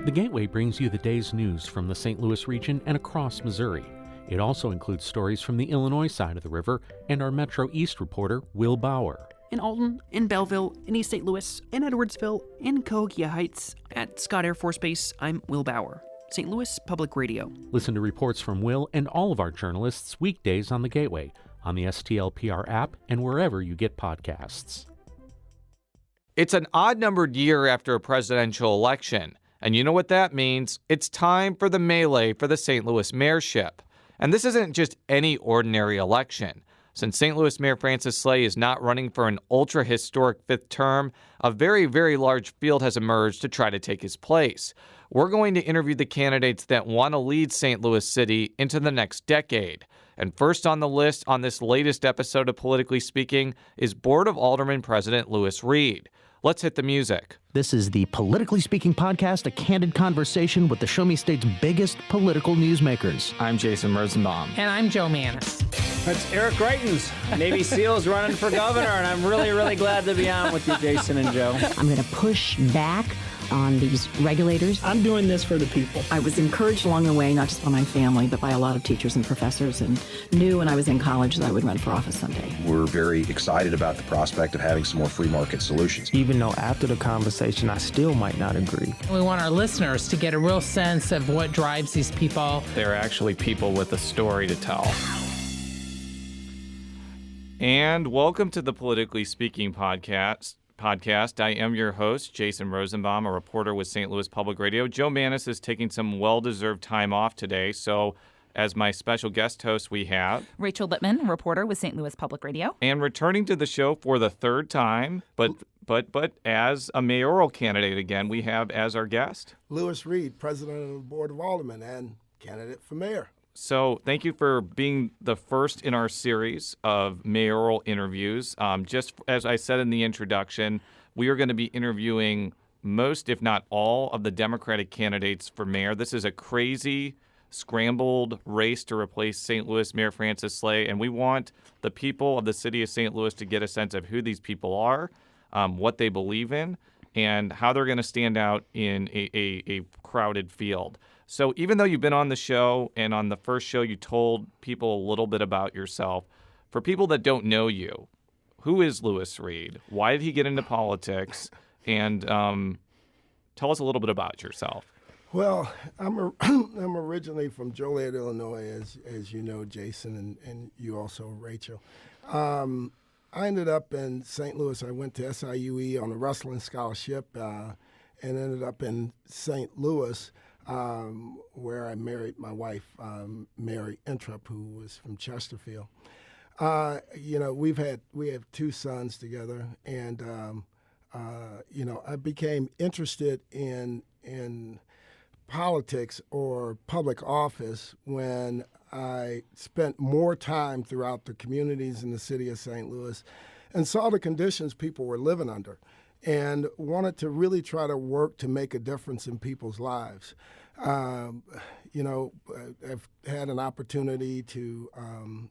The Gateway brings you the day's news from the St. Louis region and across Missouri. It also includes stories from the Illinois side of the river and our Metro East reporter, Will Bauer. In Alton, in Belleville, in East St. Louis, in Edwardsville, in Cahokia Heights, at Scott Air Force Base, I'm Will Bauer, St. Louis Public Radio. Listen to reports from Will and all of our journalists weekdays on The Gateway, on the STLPR app, and wherever you get podcasts. It's an odd-numbered year after a presidential election, and you know what that means? It's time for the melee for the St. Louis mayorship. And this isn't just any ordinary election. Since St. Louis Mayor Francis Slay is not running for an ultra-historic fifth term, a very, very large field has emerged to try to take his place. We're going to interview the candidates that want to lead St. Louis City into the next decade. And first on the list on this latest episode of Politically Speaking is Board of Aldermen President Lewis Reed. Let's hit the music. This is the Politically Speaking podcast, a candid conversation with the Show Me State's biggest political newsmakers. I'm Jason Rosenbaum. And I'm Joe Manis. That's Eric Greitens, Navy SEALs running for governor, and I'm really, really glad to be on with you, Jason and Joe. I'm going to push back on these regulators. I'm doing this for the people. I was encouraged along the way, not just by my family, but by a lot of teachers and professors, and knew when I was in college that I would run for office someday. We're very excited about the prospect of having some more free market solutions. Even though after the conversation, I still might not agree. We want our listeners to get a real sense of what drives these people. They're actually people with a story to tell. And welcome to the Politically Speaking podcast. I am your host, Jason Rosenbaum, a reporter with St. Louis Public Radio. Joe Manis is taking some well-deserved time off today, so as my special guest host, we have Rachel Lippman, reporter with St. Louis Public Radio. And returning to the show for the third time, but as a mayoral candidate again, we have as our guest Lewis Reed, president of the Board of Aldermen and candidate for mayor. So thank you for being the first in our series of mayoral interviews. Just as I said in the introduction, we are going to be interviewing most, if not all, of the Democratic candidates for mayor. This is a crazy, scrambled race to replace St. Louis Mayor Francis Slay, and we want the people of the city of St. Louis to get a sense of who these people are, what they believe in, and how they're going to stand out in a crowded field. So even though you've been on the show, and on the first show you told people a little bit about yourself, for people that don't know you, who is Lewis Reed? Why did he get into politics? And tell us a little bit about yourself. Well, I'm originally from Joliet, Illinois, as you know, Jason, and you also, Rachel. I ended up in St. Louis. I went to SIUE on a wrestling scholarship and ended up in St. Louis, where I married my wife, Mary Entrup, who was from Chesterfield. We have two sons together, and I became interested in politics or public office when I spent more time throughout the communities in the city of St. Louis and saw the conditions people were living under, and wanted to really try to work to make a difference in people's lives. I've had an opportunity to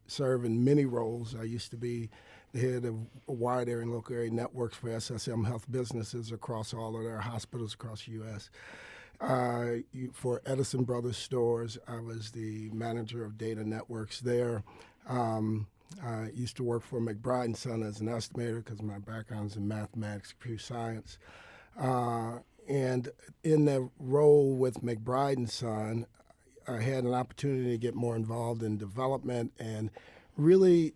serve in many roles. I used to be the head of wide area and local area networks for SSM Health businesses across all of their hospitals across the U.S. For Edison Brothers stores, I was the manager of data networks there. I used to work for McBride & Son as an estimator because my background is in mathematics, computer science. And in the role with McBride & Son, I had an opportunity to get more involved in development and really,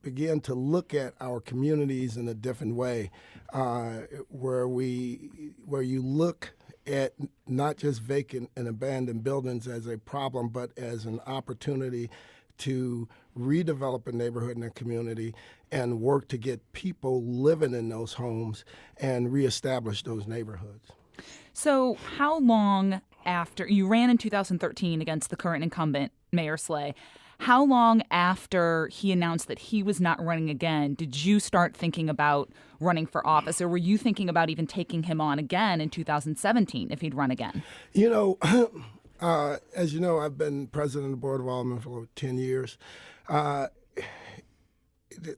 begin to look at our communities in a different way, where you look at not just vacant and abandoned buildings as a problem, but as an opportunity to redevelop a neighborhood and a community and work to get people living in those homes and reestablish those neighborhoods. So how long after you ran in 2013 against the current incumbent, Mayor Slay, how long after he announced that he was not running again did you start thinking about running for office, or were you thinking about even taking him on again in 2017 if he'd run again? As you know, I've been president of the Board of Aldermen for over 10 years.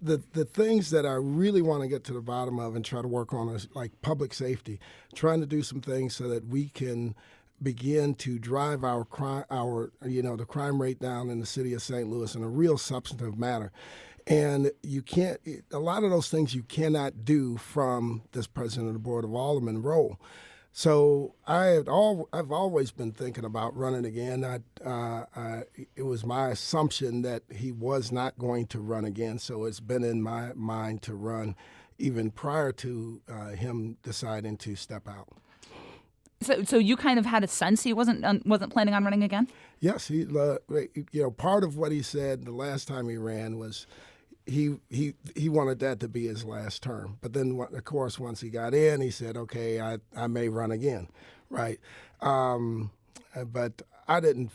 the things that I really want to get to the bottom of and try to work on is like public safety, trying to do some things so that we can begin to drive the crime rate down in the city of St. Louis in a real substantive manner. And a lot of those things you cannot do from this president of the Board of Aldermen role. So I've always been thinking about running again. It was my assumption that he was not going to run again, so it's been in my mind to run even prior to him deciding to step out. So you kind of had a sense he wasn't planning on running again? Yes, part of what he said the last time he ran was he wanted that to be his last term. But then, of course, once he got in, he said, "Okay, I may run again," right? But I didn't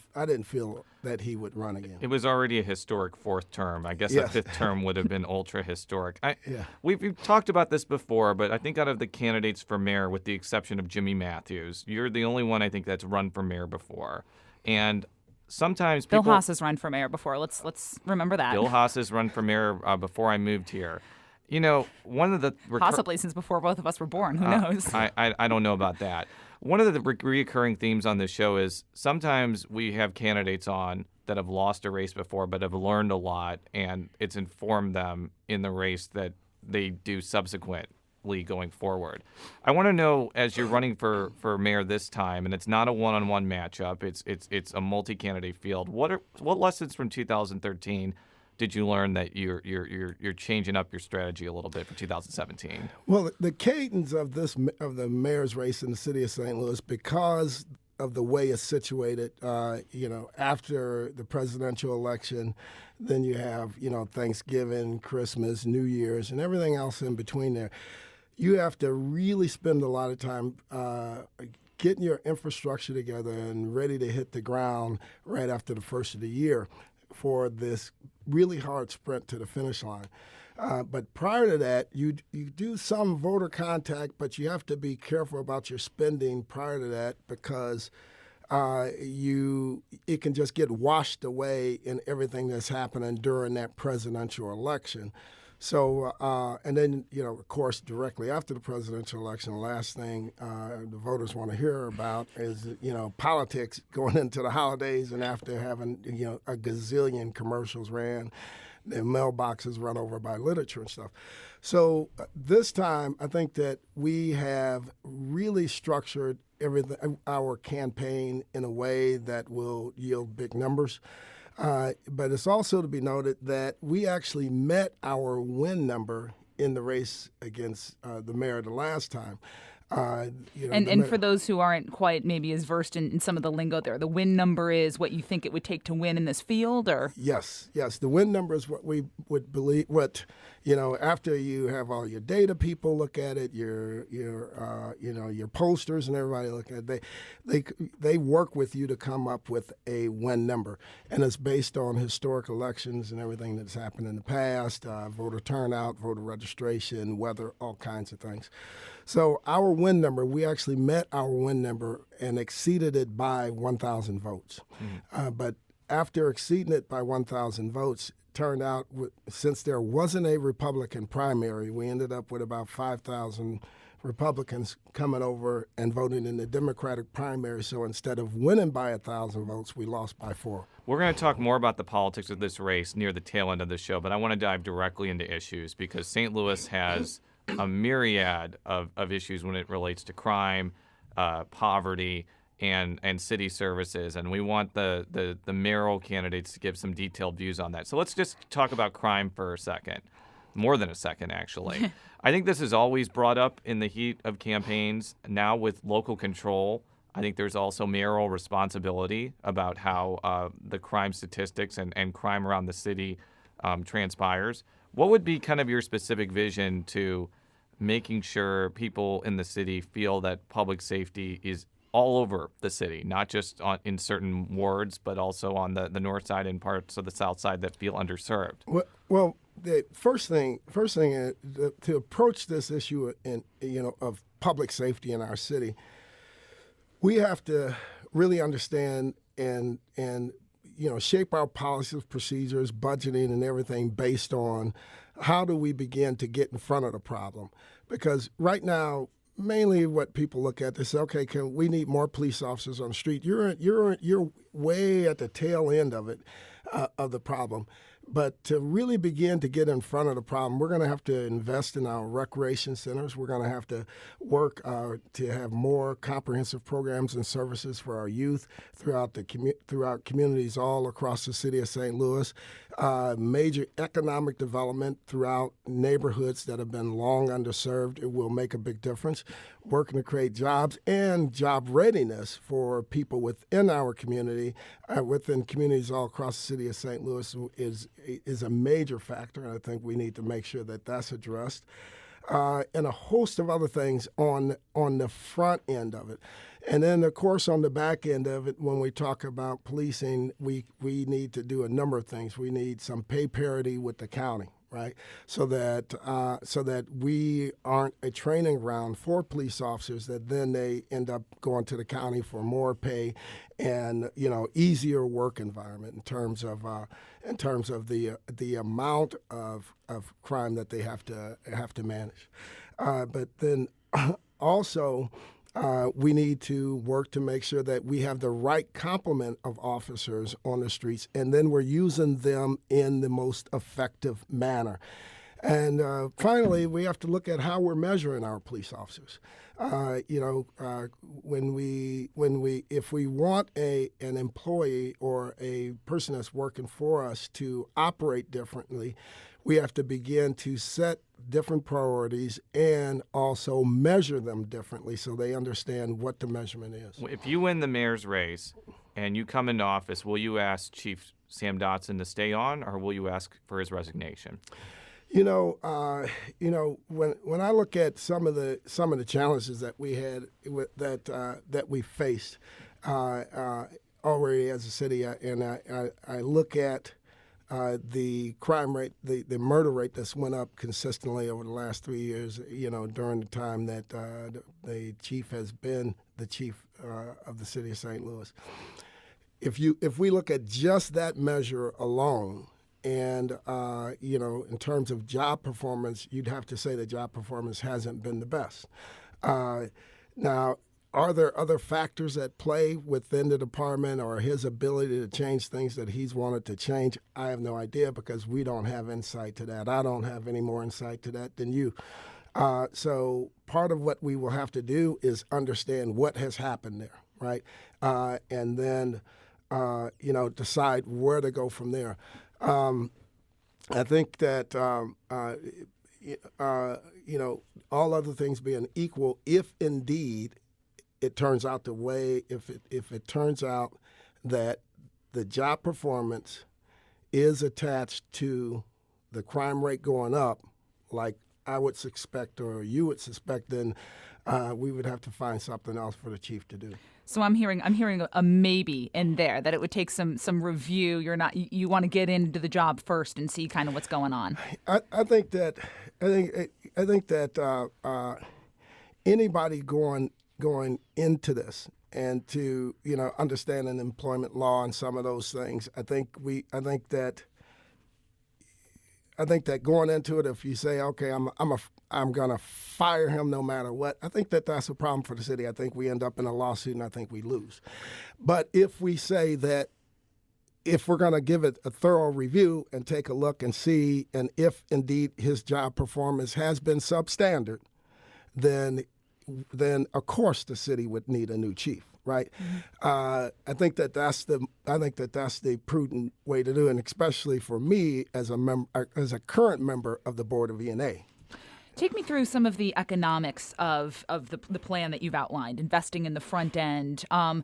feel that he would run again. It was already a historic fourth term. I guess Yes. a fifth term would have been ultra historic. Yeah. We've talked about this before, but I think out of the candidates for mayor, with the exception of Jimmy Matthews, you're the only one I think that's run for mayor before. And sometimes Bill Haas has run for mayor before. Let's remember that. Bill Haas has run for mayor before I moved here. You know, one of the possibly since before both of us were born. Who knows? I don't know about that. One of the reoccurring themes on this show is sometimes we have candidates on that have lost a race before but have learned a lot, and it's informed them in the race that they do subsequently going forward. I want to know, as you're running for mayor this time, and it's not a one-on-one matchup, it's a multi-candidate field. What lessons from 2013 did you learn that you're changing up your strategy a little bit for 2017? Well, the cadence of the mayor's race in the city of St. Louis, because of the way it's situated, after the presidential election, then you have Thanksgiving, Christmas, New Year's, and everything else in between there. You have to really spend a lot of time getting your infrastructure together and ready to hit the ground right after the first of the year for this really hard sprint to the finish line. But prior to that, you do some voter contact, but you have to be careful about your spending prior to that because it can just get washed away in everything that's happening during that presidential election. So, and then, of course, directly after the presidential election, the last thing the voters want to hear about is, politics going into the holidays and after having, a gazillion commercials ran, the mailboxes run over by literature and stuff. So this time, I think that we have really structured our campaign in a way that will yield big numbers. But it's also to be noted that we actually met our win number in the race against the mayor the last time. And for those who aren't quite maybe as versed in some of the lingo there, the win number is what you think it would take to win in this field, or? Yes. The win number is what we would believe. After you have all your data people look at it, your pollsters and everybody look at it, they work with you to come up with a win number, and it's based on historic elections and everything that's happened in the past, voter turnout, voter registration, weather, all kinds of things. So our win number, we actually met our win number and exceeded it by 1,000 votes. But after exceeding it by 1,000 votes, turned out, since there wasn't a Republican primary, we ended up with about 5,000 Republicans coming over and voting in the Democratic primary. So instead of winning by 1,000 votes, we lost by 4. We're going to talk more about the politics of this race near the tail end of the show, but I want to dive directly into issues because St. Louis has a myriad of issues when it relates to crime, poverty, and city services, and we want the mayoral candidates to give some detailed views on that. So let's just talk about crime for a second, more than a second, actually. I think this is always brought up in the heat of campaigns. Now with local control, I think there's also mayoral responsibility about how the crime statistics and crime around the city transpires. What would be kind of your specific vision to making sure people in the city feel that public safety is all over the city, not just in certain wards, but also on the north side and parts of the south side that feel underserved? Well, the first thing is to approach this issue of public safety in our city, we have to really understand and shape our policies, procedures, budgeting, and everything based on how do we begin to get in front of the problem? Because right now, mainly what people look at, they say, okay, we need more police officers on the street. You're way at the tail end of it, of the problem. But to really begin to get in front of the problem, we're going to have to invest in our recreation centers. We're going to have to work to have more comprehensive programs and services for our youth throughout communities all across the city of St. Louis. Major economic development throughout neighborhoods that have been long underserved. It will make a big difference. Working to create jobs and job readiness for people within our community, within communities all across the city of St. Louis is a major factor, and I think we need to make sure that that's addressed. And a host of other things on the front end of it. And then, of course, on the back end of it, when we talk about policing, we need to do a number of things. We need some pay parity with the county, right? So that we aren't a training ground for police officers that then they end up going to the county for more pay and easier work environment in terms of the amount of crime that they have to manage. But then also. We need to work to make sure that we have the right complement of officers on the streets, and then we're using them in the most effective manner. And finally, we have to look at how we're measuring our police officers. If we want an employee or a person that's working for us to operate differently, we have to begin to set different priorities and also measure them differently so they understand what the measurement is. If you win the mayor's race and you come into office, will you ask Chief Sam Dotson to stay on, or will you ask for his resignation? When I look at some of the challenges that we had that we faced already as a city, and I look at the crime rate, the murder rate that's went up consistently over the last 3 years, during the time that the chief has been the chief of the city of St. Louis. If we look at just that measure alone, and in terms of job performance, you'd have to say that job performance hasn't been the best. Now, are there other factors at play within the department or his ability to change things that he's wanted to change? I have no idea because we don't have insight to that. I don't have any more insight to that than you. So part of what we will have to do is understand what has happened there, right? And then, decide where to go from there. I think that, all other things being equal, if indeed it turns out if it turns out that the job performance is attached to the crime rate going up, like I would suspect or you would suspect, then we would have to find something else for the chief to do. So I'm hearing a maybe in there, that it would take some review. You want to get into the job first and see kind of what's going on. I think that anybody going into this and to understanding employment law and some of those things, I think that going into it, if you say, okay, I'm gonna fire him no matter what, I think that's a problem for the city. I think we end up in a lawsuit and I think we lose. But if we say that if we're gonna give it a thorough review and take a look and see, and if indeed his job performance has been substandard, then of course the city would need a new chief, right? Mm-hmm. I think that's the prudent way to do it, and especially for me as a current member of the board of E&A. Take me through some of the economics of the plan that you've outlined, investing in the front end. Are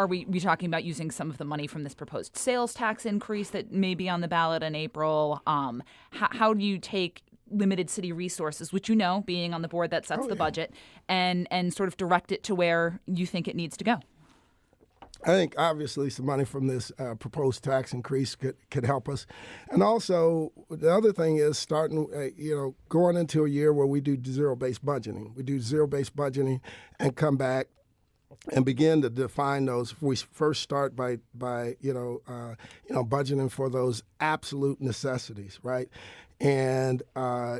we talking about using some of the money from this proposed sales tax increase that may be on the ballot in April? How do you take limited city resources, which being on the board that sets the budget, and sort of direct it to where you think it needs to go? I think obviously some money from this proposed tax increase could help us. And also the other thing is starting, going into a year where we do zero-based budgeting. We do zero-based budgeting and come back and begin to define those. We first start by budgeting for those absolute necessities, right? and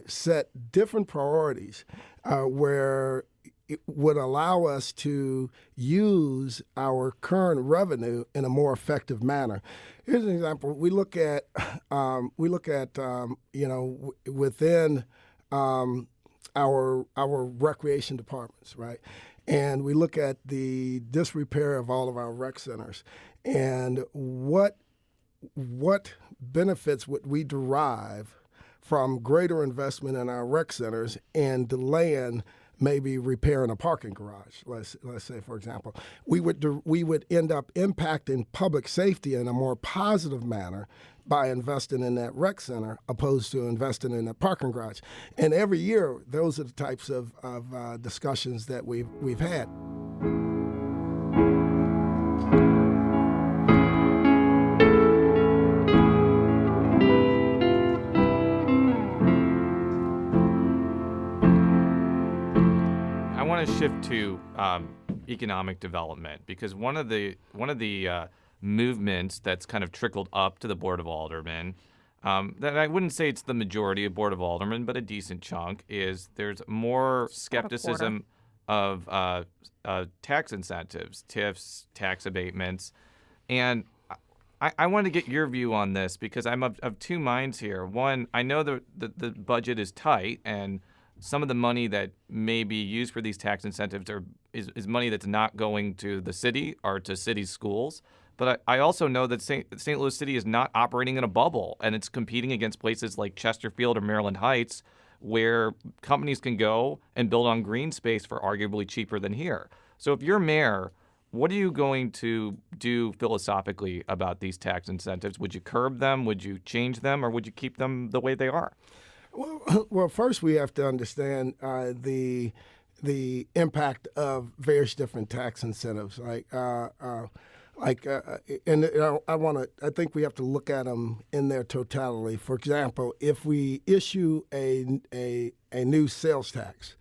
set different priorities where it would allow us to use our current revenue in a more effective manner. Here's an example. We look at within our recreation departments, right? And we look at the disrepair of all of our rec centers, and what benefits would we derive from greater investment in our rec centers and delaying maybe repairing a parking garage, let's say, for example. We would end up impacting public safety in a more positive manner by investing in that rec center opposed to investing in a parking garage. And every year, those are the types of discussions that we've had. I want to shift to economic development, because one of the movements that's kind of trickled up to the Board of Aldermen, that I wouldn't say it's the majority of Board of Aldermen, but a decent chunk, is there's more skepticism of tax incentives, TIFs, tax abatements. And I want to get your view on this, because I'm of two minds here. One, I know the budget is tight, and some of the money that may be used for these tax incentives is money that's not going to the city or to city schools. But I also know that St. Louis City is not operating in a bubble, and it's competing against places like Chesterfield or Maryland Heights, where companies can go and build on green space for arguably cheaper than here. So if you're mayor, what are you going to do philosophically about these tax incentives? Would you curb them? Would you change them? Or would you keep them the way they are? Well, first we have to understand the impact of various different tax incentives. I think we have to look at them in their totality. For example, if we issue a new sales tax,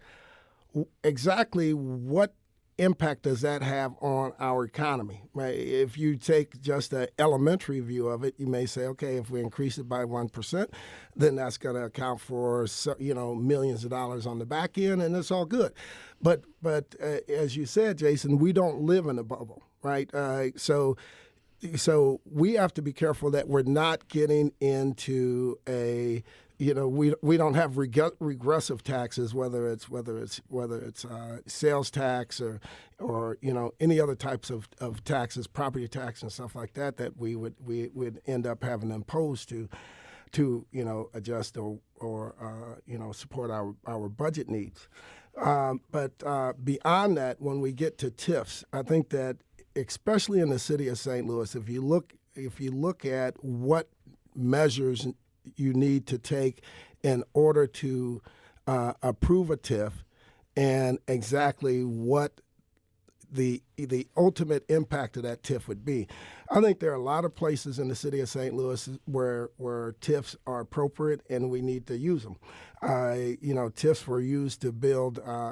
exactly what impact does that have on our economy? Right? If you take just an elementary view of it, you may say, okay, if we increase it by 1%, then that's going to account for millions of dollars on the back end, and it's all good. But as you said, Jason, we don't live in a bubble, right? So we have to be careful that we're not getting into a we don't have regressive taxes, whether it's sales tax or any other types of taxes, property tax and stuff like that we would end up having imposed to adjust or support our budget needs. But beyond that, when we get to TIFs, I think that especially in the city of St. Louis, if you look at what measures you need to take in order to approve a TIF and exactly what the ultimate impact of that TIF would be. I think there are a lot of places in the city of St. Louis where TIFs are appropriate and we need to use them. TIFs were used to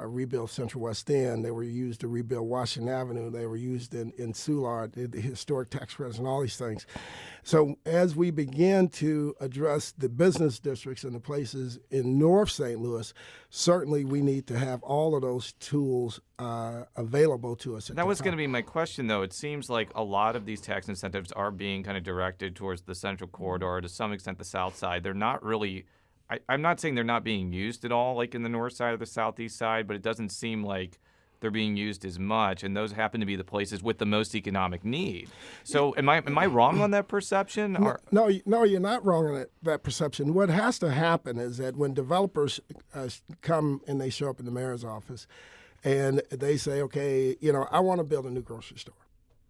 rebuild Central West End. They were used to rebuild Washington Avenue. They were used in Soulard, the historic tax credits and all these things. So as we begin to address the business districts and the places in North St. Louis, certainly we need to have all of those tools available to us. That was going to be my question, though. It seems like a lot of these tax incentives are being kind of directed towards the Central Corridor, to some extent the South Side. They're not really I'm not saying they're not being used at all, like in the north side or the southeast side, but it doesn't seem like they're being used as much, and those happen to be the places with the most economic need. So am I wrong on that perception? No, you're not wrong on that perception. What has to happen is that when developers come and they show up in the mayor's office and they say, okay, I want to build a new grocery store.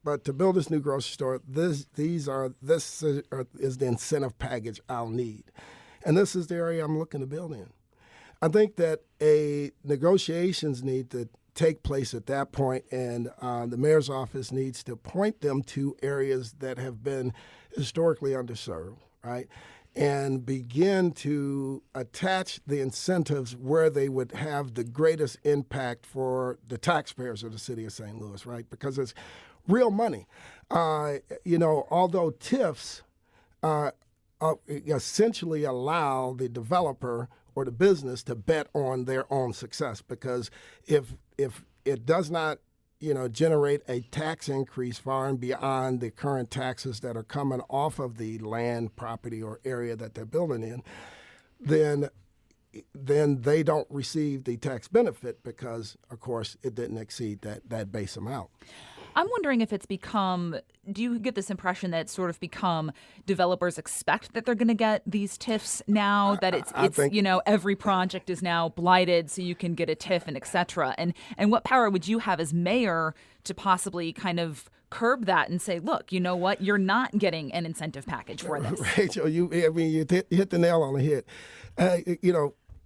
But to build this new grocery store, this is the incentive package I'll need. And this is the area I'm looking to build in. I think that negotiations need to take place at that point, and the mayor's office needs to point them to areas that have been historically underserved, right? And begin to attach the incentives where they would have the greatest impact for the taxpayers of the city of St. Louis, right? Because it's real money. Although TIFs essentially allow the developer or the business to bet on their own success, because if it does not generate a tax increase far and beyond the current taxes that are coming off of the land, property, or area that they're building in, then they don't receive the tax benefit because, of course, it didn't exceed that base amount. I'm wondering if it's become, do you get this impression that it's sort of become developers expect that they're going to get these TIFs now, that it's every project is now blighted so you can get a TIF and et cetera? And what power would you have as mayor to possibly kind of curb that and say, look, you know what, you're not getting an incentive package for this? Rachel, you hit the nail on the head.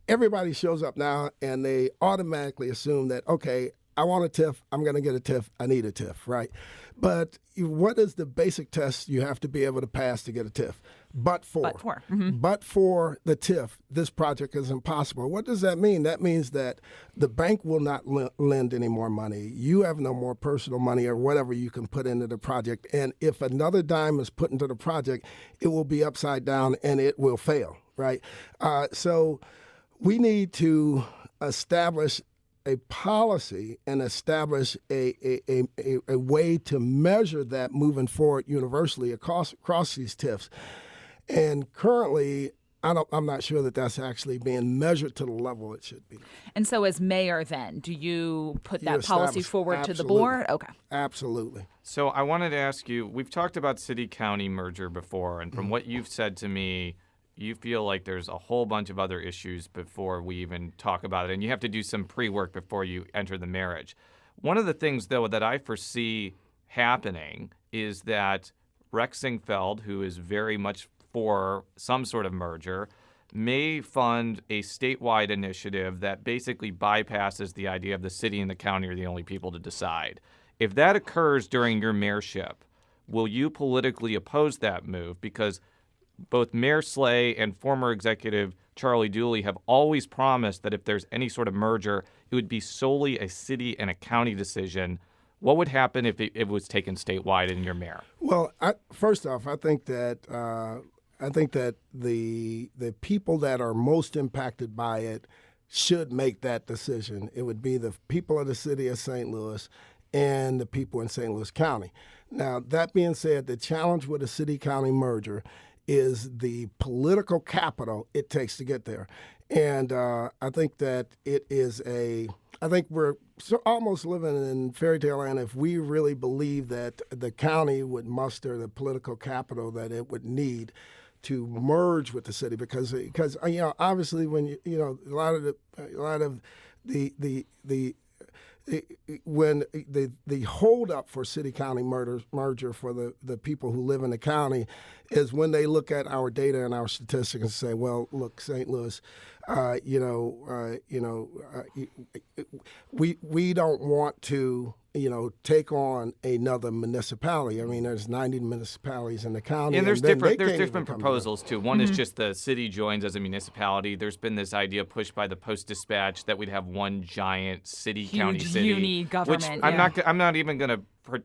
Everybody shows up now and they automatically assume that, okay, I want a TIF, I'm going to get a TIF, I need a TIF, right? But what is the basic test you have to be able to pass to get a TIF? But for the TIF, this project is impossible. What does that mean? That means that the bank will not lend any more money. You have no more personal money or whatever you can put into the project. And if another dime is put into the project, it will be upside down and it will fail, right? So we need to establish a policy and establish a way to measure that moving forward universally across these TIFs. And currently, I'm not sure that that's actually being measured to the level it should be. And so as mayor then, do you put that policy forward to the board? Okay. Absolutely. So I wanted to ask you, we've talked about city-county merger before, and from what you've said to me, you feel like there's a whole bunch of other issues before we even talk about it, and you have to do some pre-work before you enter the marriage. One of the things, though, that I foresee happening is that Rex Sinquefield, who is very much for some sort of merger, may fund a statewide initiative that basically bypasses the idea of the city and the county are the only people to decide. If that occurs during your mayorship, will you politically oppose that move? Because both Mayor Slay and former executive Charlie Dooley have always promised that if there's any sort of merger, it would be solely a city and a county decision. What would happen if it was taken statewide in your mayor? Well, first off, I think that the people that are most impacted by it should make that decision. It would be the people of the city of St. Louis and the people in St. Louis County. Now, that being said, the challenge with a city-county merger is the political capital it takes to get there. And I think that I think we're almost living in fairy tale land if we really believe that the county would muster the political capital that it would need to merge with the city, because obviously when a lot of when the holdup for city-county merger for the people who live in the county is when they look at our data and our statistics and say, well, look, St. Louis, we don't want to take on another municipality. I mean, there's 90 municipalities in the county. And there's different proposals, too. One is just the city joins as a municipality. There's been this idea pushed by the Post-Dispatch that we'd have one giant county city. Uni government. Which I'm not even going to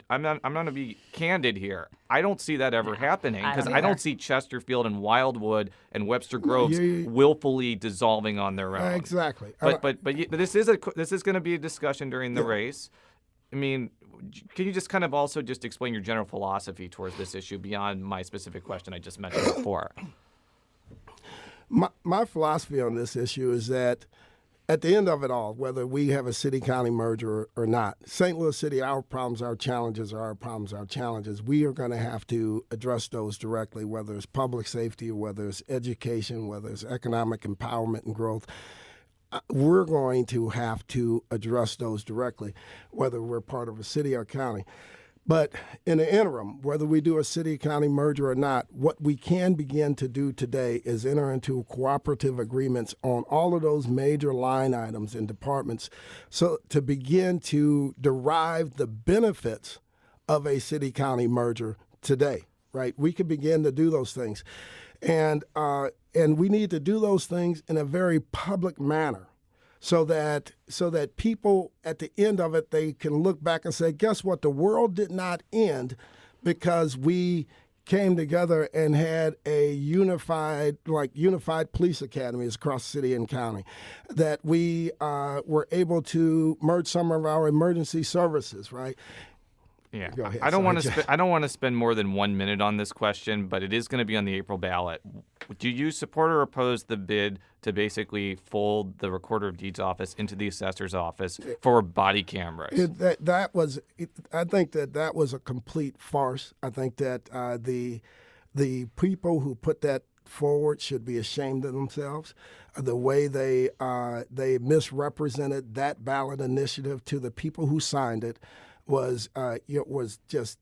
I'm going to be candid here. I don't see that ever happening, because I don't see Chesterfield and Wildwood and Webster Groves willfully dissolving on their own. Exactly. But this is going to be a discussion during the race. I mean, can you just kind of also just explain your general philosophy towards this issue beyond my specific question I just mentioned before? My philosophy on this issue is that at the end of it all, whether we have a city-county merger or not, St. Louis City, our problems, our challenges are our problems, our challenges. We are going to have to address those directly, whether it's public safety, whether it's education, whether it's economic empowerment and growth. We're going to have to address those directly, whether we're part of a city or county. But in the interim, whether we do a city-county merger or not, what we can begin to do today is enter into cooperative agreements on all of those major line items and departments, so to begin to derive the benefits of a city-county merger today, right? We can begin to do those things. And we need to do those things in a very public manner, so that people at the end of it, they can look back and say, guess what? The world did not end because we came together and had a unified police academies across the city and county, that we were able to merge some of our emergency services, right? Yeah, Go ahead. I don't want Sorry, to. I don't want to spend more than 1 minute on this question, but it is going to be on the April ballot. Do you support or oppose the bid to basically fold the Recorder of Deeds office into the assessor's office for body cameras? I think that was a complete farce. I think that the people who put that forward should be ashamed of themselves. The way they misrepresented that ballot initiative to the people who signed it was just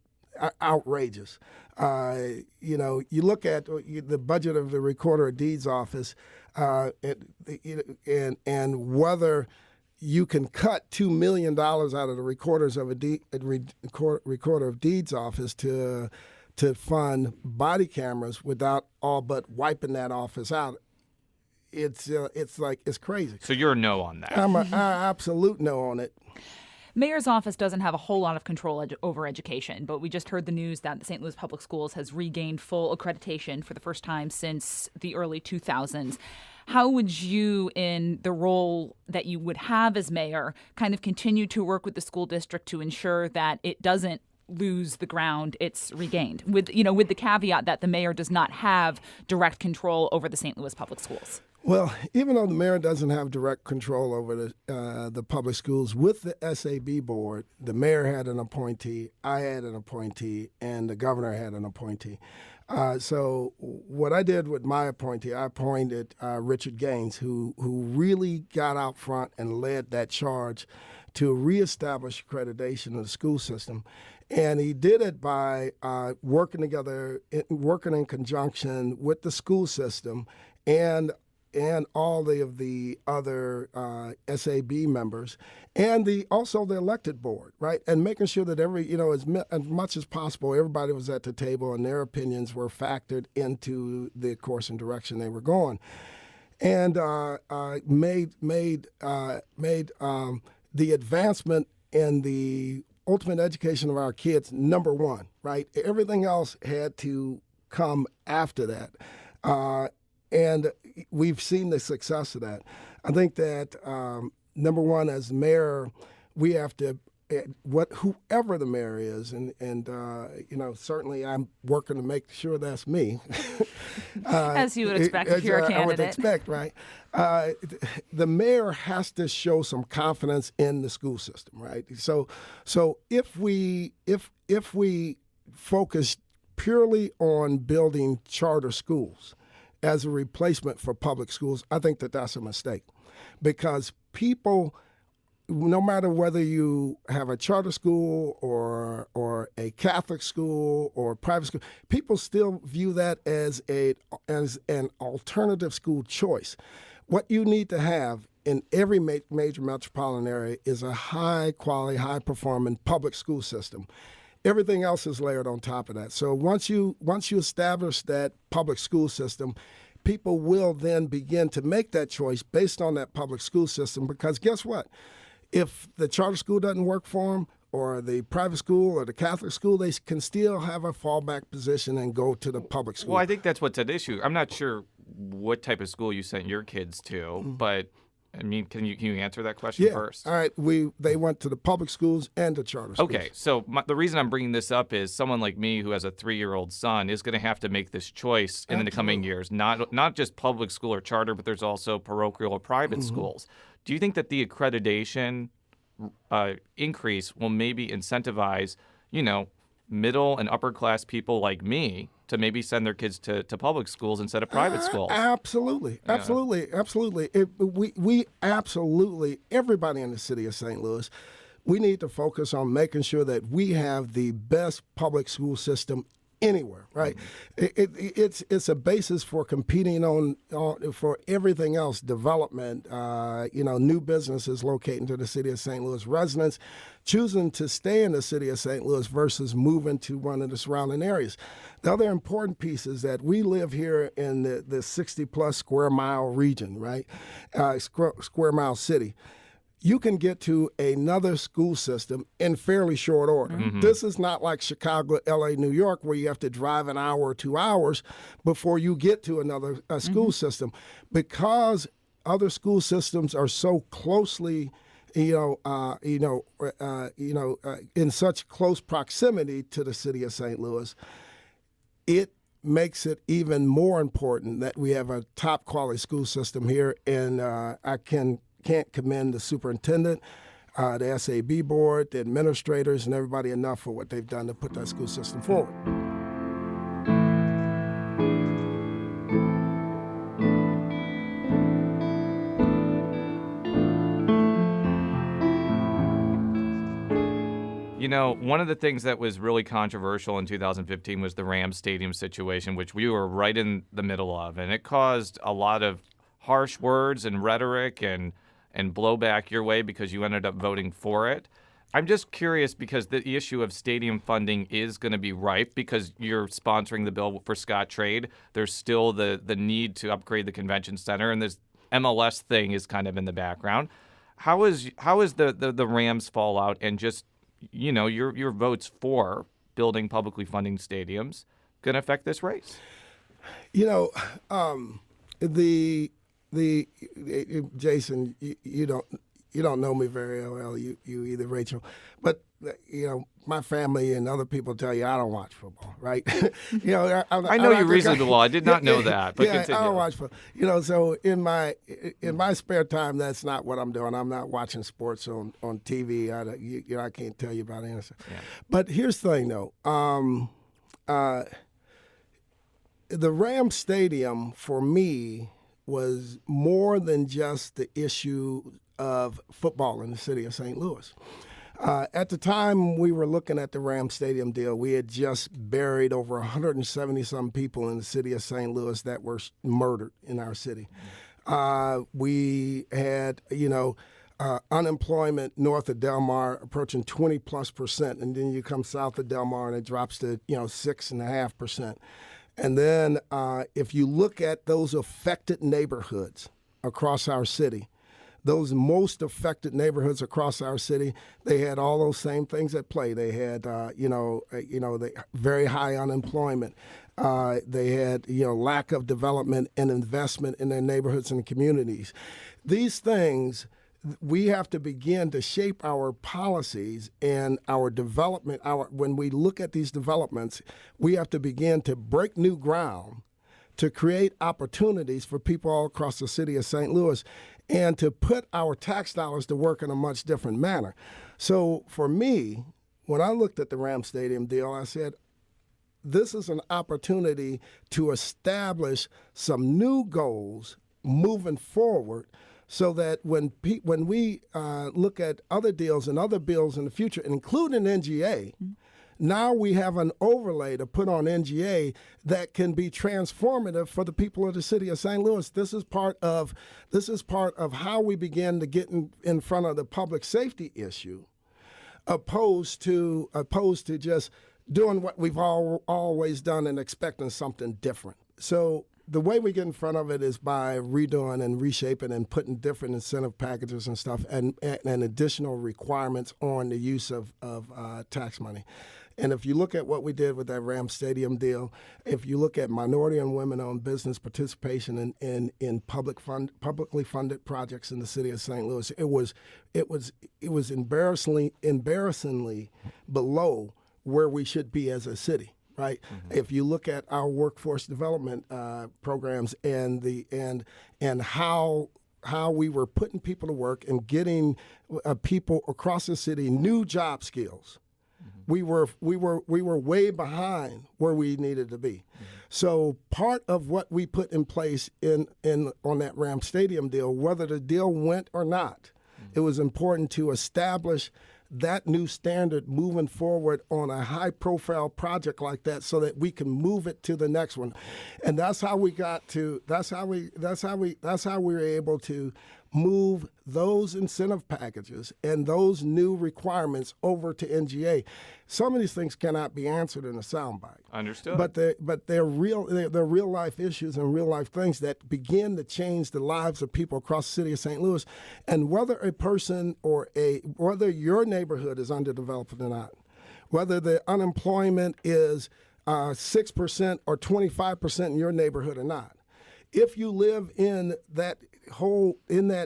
outrageous. You look at the budget of the Recorder of Deeds office, and whether you can cut $2 million out of the Recorder of Deeds office to fund body cameras without all but wiping that office out. It's crazy. So you're a no on that. I'm an absolute no on it. Mayor's office doesn't have a whole lot of control over education, but we just heard the news that the St. Louis Public Schools has regained full accreditation for the first time since the early 2000s. How would you, in the role that you would have as mayor, kind of continue to work with the school district to ensure that it doesn't lose the ground it's regained, with the caveat that the mayor does not have direct control over the St. Louis Public Schools? Well, even though the mayor doesn't have direct control over the public schools, with the SAB board, the mayor had an appointee, I had an appointee, and the governor had an appointee. So what I did with my appointee, I appointed Richard Gaines, who really got out front and led that charge to reestablish accreditation of the school system. And he did it by working in conjunction with the school system and all of the other SAB members, and also the elected board, right? And making sure that as much as possible, everybody was at the table and their opinions were factored into the course and direction they were going, and made the advancement in the ultimate education of our kids number one, right? Everything else had to come after that. And we've seen the success of that. I think that, number one, as mayor, we have to, whoever the mayor is, and certainly I'm working to make sure that's me. As you would expect if you're a candidate. I would expect, right? The mayor has to show some confidence in the school system, right? So if we focus purely on building charter schools as a replacement for public schools, I think that that's a mistake, because people, no matter whether you have a charter school or a Catholic school or a private school, people still view that as an alternative school choice. What you need to have in every major metropolitan area is a high-quality, high-performing public school system. Everything else is layered on top of that. So once you establish that public school system, people will then begin to make that choice based on that public school system, because guess what? If the charter school doesn't work for them, or the private school or the Catholic school, they can still have a fallback position and go to the public school. Well, I think that's what's at issue. I'm not sure what type of school you sent your kids to, but I mean, can you answer that question first? All right. They went to the public schools and the charter schools. Okay. So the reason I'm bringing this up is someone like me who has a 3-year-old son is going to have to make this choice in the coming years, not just public school or charter, but there's also parochial or private schools. Do you think that the accreditation increase will maybe incentivize, middle and upper class people like me to maybe send their kids to public schools instead of private schools? Absolutely. We absolutely, everybody in the city of St. Louis, we need to focus on making sure that we have the best public school system anywhere, right? It's a basis for competing on for everything else, development, new businesses locating to the city of St. Louis, residents choosing to stay in the city of St. Louis versus moving to one of the surrounding areas. The other important piece is that we live here in the 60-plus square mile region, right? Square mile city. you can get to another school system in fairly short order. This is not like Chicago, LA, New York, where you have to drive an hour or 2 hours before you get to another school system. Because other school systems are so closely, in such close proximity to the city of St. Louis, it makes it even more important that we have a top quality school system here. And I can't commend the superintendent, the SAB board, the administrators, and everybody enough for what they've done to put that school system forward. You know, one of the things that was really controversial in 2015 was the Rams Stadium situation, which we were right in the middle of, and it caused a lot of harsh words and rhetoric and blowback your way because you ended up voting for it. I'm just curious because the issue of stadium funding is going to be ripe because you're sponsoring the bill for Scottrade. There's still the need to upgrade the convention center, and this MLS thing is kind of in the background. How is the Rams fallout and just your votes for building publicly funding stadiums going to affect this race? Jason, you don't know me very well. You either, Rachel, but my family and other people tell you I don't watch football, right? I know you reasonably well. I did not know that. But continue. I don't watch football. So in my spare time, that's not what I'm doing. I'm not watching sports on TV. I can't tell you about anything. Yeah. But here's the thing, though. The Rams Stadium for me was more than just the issue of football in the city of St. Louis. At the time we were looking at the Rams Stadium deal, we had just buried over 170-some people in the city of St. Louis that were murdered in our city. We had, unemployment north of Del Mar approaching 20+%, and then you come south of Del Mar and it drops to 6.5%. And then if you look at those affected neighborhoods across our city, those most affected neighborhoods across our city, they had all those same things at play. They had, the very high unemployment. They had, lack of development and investment in their neighborhoods and communities. These things, we have to begin to shape our policies and our development. When we look at these developments, we have to begin to break new ground to create opportunities for people all across the city of St. Louis and to put our tax dollars to work in a much different manner. So for me, when I looked at the Rams Stadium deal, I said, this is an opportunity to establish some new goals moving forward so that when we look at other deals and other bills in the future, including NGA, now we have an overlay to put on NGA that can be transformative for the people of the city of St. Louis. This is part of how we begin to get in front of the public safety issue, opposed to just doing what we've always done and expecting something different. So the way we get in front of it is by redoing and reshaping and putting different incentive packages and stuff and additional requirements on the use of tax money. And if you look at what we did with that Rams Stadium deal, if you look at minority and women-owned business participation in publicly funded projects in the city of St. Louis, it was embarrassingly below where we should be as a city. Right. Mm-hmm. If you look at our workforce development programs and how we were putting people to work and getting people across the city new job skills, mm-hmm. we were way behind where we needed to be. Mm-hmm. So part of what we put in place on that Rams Stadium deal, whether the deal went or not, mm-hmm. it was important to establish that new standard moving forward on a high-profile project like that, so that we can move it to the next one, and that's how we were able to move those incentive packages and those new requirements over to NGA. Some of these things cannot be answered in a soundbite. Understood. But they're real life issues and real life things that begin to change the lives of people across the city of St. Louis. And whether a person whether your neighborhood is underdeveloped or not, whether the unemployment is 6% or 25% in your neighborhood or not, if you live in that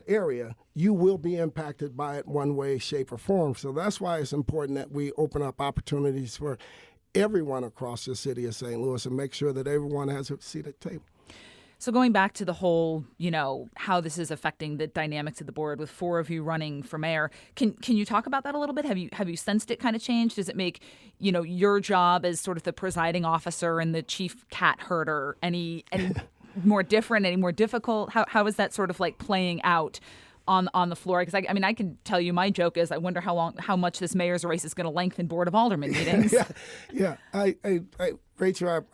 area, you will be impacted by it one way, shape, or form. So that's why it's important that we open up opportunities for everyone across the city of St. Louis and make sure that everyone has a seat at the table. So going back to the whole, how this is affecting the dynamics of the board with 4 of you running for mayor, can you talk about that a little bit? Have you sensed it kind of change? Does it make, your job as sort of the presiding officer and the chief cat herder any more different, any more difficult? How is that sort of like playing out on the floor? Because I can tell you, my joke is I wonder how much this mayor's race is going to lengthen Board of Aldermen meetings. Yeah. Rachel,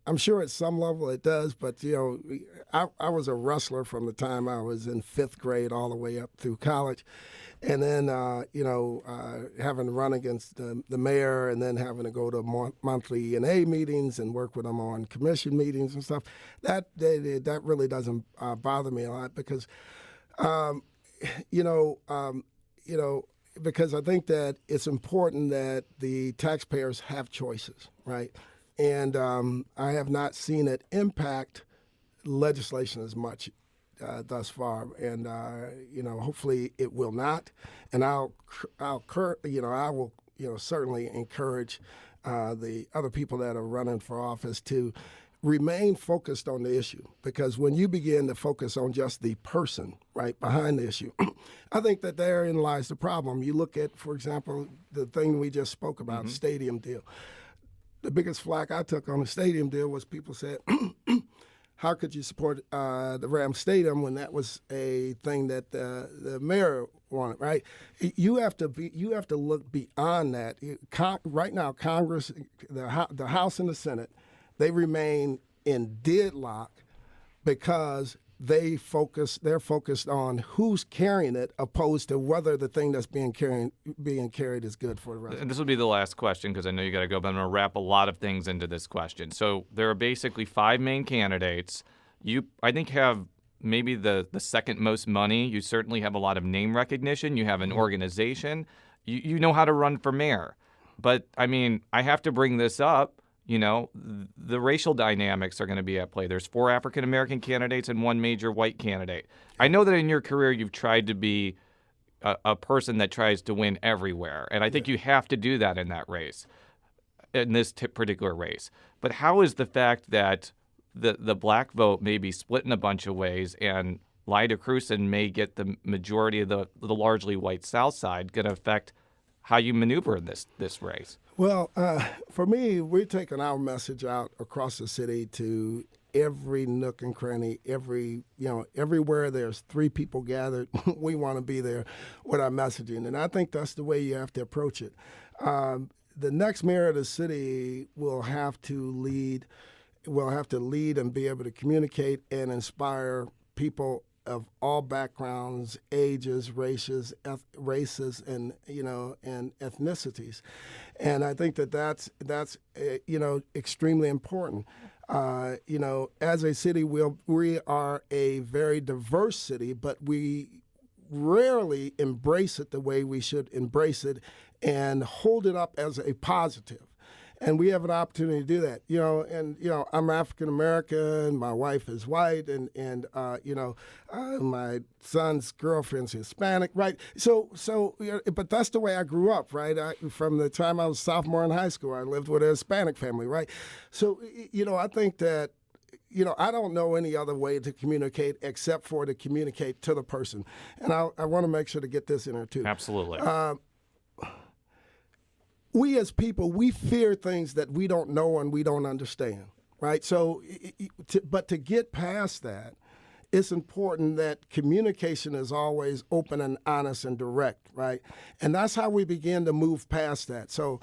I'm sure at some level it does, but I was a wrestler from the time I was in 5th grade all the way up through college, and then having to run against the mayor, and then having to go to monthly E&A meetings and work with them on commission meetings and stuff. That really doesn't bother me a lot because, because I think that it's important that the taxpayers have choices, right? And I have not seen it impact legislation as much thus far, and hopefully it will not. And I will certainly encourage the other people that are running for office to remain focused on the issue, because when you begin to focus on just the person right behind the issue, I think that therein lies the problem. You look at, for example, the thing we just spoke about, stadium deal. The biggest flack I took on the stadium deal was people said, how could you support the Rams Stadium when that was a thing that the mayor wanted, right? You have to look beyond that. Right now, Congress, the House and the Senate, they remain in deadlock because they're focused on who's carrying it, opposed to whether the thing that's being carried is good for the rest. And this will be the last question because I know you got to go, but I'm going to wrap a lot of things into this question. So there are basically 5 main candidates. You, I think, have maybe the second most money. You certainly have a lot of name recognition. You have an organization. You know how to run for mayor. But, I have to bring this up. The racial dynamics are going to be at play. There's 4 African-American candidates and 1 major white candidate. I know that in your career you've tried to be a person that tries to win everywhere, and I think you have to do that in that race, in this particular race. But how is the fact that the black vote may be split in a bunch of ways and Lyda Crewson may get the majority of the largely white South Side going to affect how you maneuver in this race? Well, for me, we're taking our message out across the city to every nook and cranny, everywhere there's 3 people gathered, we want to be there with our messaging. And I think that's the way you have to approach it. The next mayor of the city will have to lead and be able to communicate and inspire people of all backgrounds, ages, races, and ethnicities, and I think that's extremely important. As a city, we are a very diverse city, but we rarely embrace it the way we should embrace it and hold it up as a positive. And we have an opportunity to do that, I'm African American, my wife is white, and my son's girlfriend's Hispanic, right? So, but that's the way I grew up, right? From the time I was a sophomore in high school, I lived with a Hispanic family, right? So, I think that, I don't know any other way to communicate except for to communicate to the person, and I want to make sure to get this in there too. Absolutely. We as people, we fear things that we don't know and we don't understand, right? So, but to get past that, it's important that communication is always open and honest and direct, right? And that's how we begin to move past that. So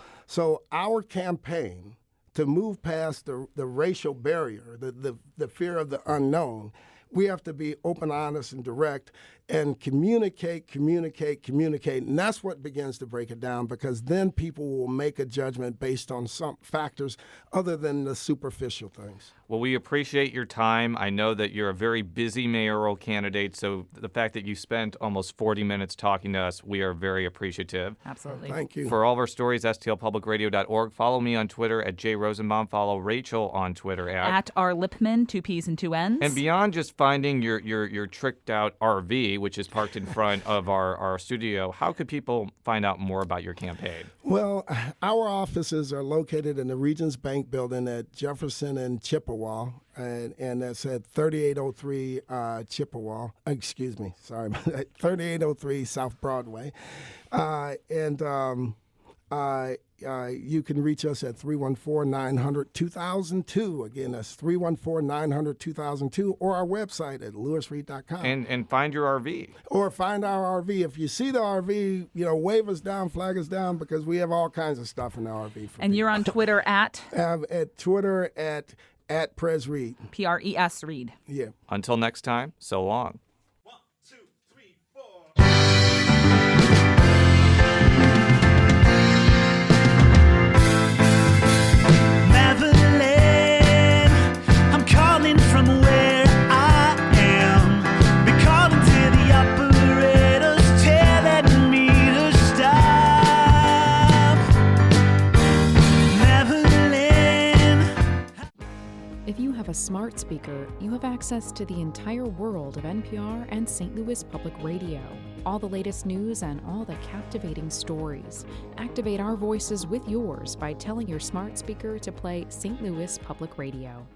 our campaign to move past the racial barrier, the fear of the unknown, we have to be open, honest, and direct and communicate. And that's what begins to break it down, because then people will make a judgment based on some factors other than the superficial things. Well, we appreciate your time. I know that you're a very busy mayoral candidate, so the fact that you spent almost 40 minutes talking to us, we are very appreciative. Absolutely. Thank you. For all of our stories, stlpublicradio.org. Follow me on Twitter at @jrosenbaum. Follow Rachel on Twitter at @rlipman, 2 P's and 2 N's. And beyond just finding your tricked out RV, which is parked in front of our studio, how could people find out more about your campaign? Well, our offices are located in the Regions Bank building at Jefferson and Chippewa, and that's at 3803 Chippewa. Excuse me, sorry, 3803 South Broadway. You can reach us at 314-900-2002. Again, that's 314-900-2002, or our website at lewisreed.com. And find your RV. Or find our RV. If you see the RV, wave us down, flag us down, because we have all kinds of stuff in the RV. And you're on Twitter at? At Twitter at Pres Reed. P-R-E-S Reed. Yeah. Until next time, so long. I'm calling from where I am. Been calling to the operators, telling me to stop. Neverland. If you have a smart speaker, you have access to the entire world of NPR and St. Louis Public Radio. All the latest news and all the captivating stories. Activate our voices with yours by telling your smart speaker to play St. Louis Public Radio.